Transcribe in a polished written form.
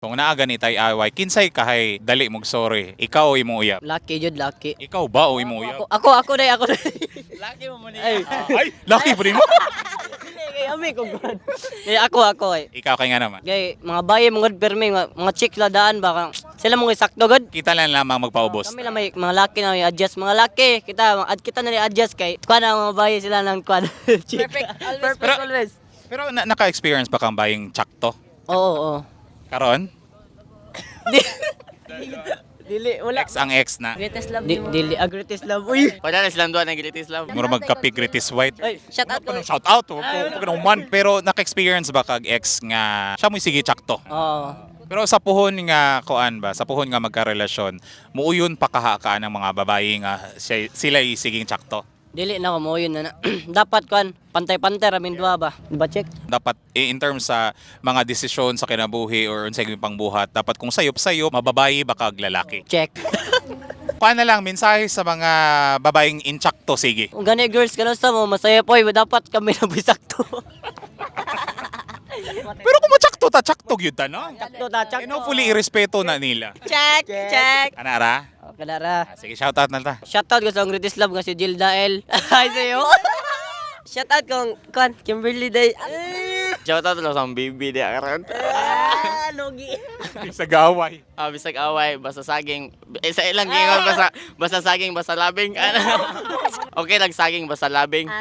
Kung naa ganitay away, kinsay kahay dali mong sorry. Ikaw o imo uyab? Lucky jud, lucky. Ikaw ba o imo uyab? Ako day. Laki mo man Ay, Ay, lucky pa rin mo. kay ami ko god. Ako ay. Ikaw kay nga naman. Kay mga baye mga permi, mga chick la daan ba sila mong isakto god. Kita lang lamang magpaubos. Kami lang may mga laki na may adjust, mga laki. Kita na adjust kay kuan ang mga baye sila ng kuan. Perfect Pero- always. Pero naka-experience ba kang buying tsakto? Oo. Karon? Dili wala. Ex ang ex na. Greatest love. Dili greatest love. Uy. Padala silang doon ang gilitis love. Mura magka-pig Ritis White. Ay, shout out ko. Shout out to man. Pero naka-experience ba kag ex nga siya mo sige tsakto? Oo. Pero sa puhon nga kuan ba, sa puhon nga magkarelasyon, muuyon pa kaha ng mga babae nga sila isiging tsakto. Dili na ko mo yun na. Dapat kuan pantay-pantay ramin duha ba? Di ba check? Dapat in terms sa mga desisyon sa kinabuhi or unsay pangbuhat, dapat kung sayop-sayop, mababayi ba kag lalaki. Check. Paano lang mensahe sa mga babaeng intsakto sige. Kung gani girls kanusta mo masaya po, dapat kami na bisakto. Pero kung matsakto ta, tsakto gyud ta no. Sakto ta, check. And hopefully irespeto na nila. Check. Anara? Kadara. Sige, shout out na ta. Shoutout ko sa ang greatest love nga si Jilda L. Ay sa'yo. Shoutout kong kuan Kimberly Day. Shout out lang sa baby di karon. Logi. Sa gaway. Bisag away basta saging sa ilang gingon basta saging basta labing. Okay lang saging basta labing.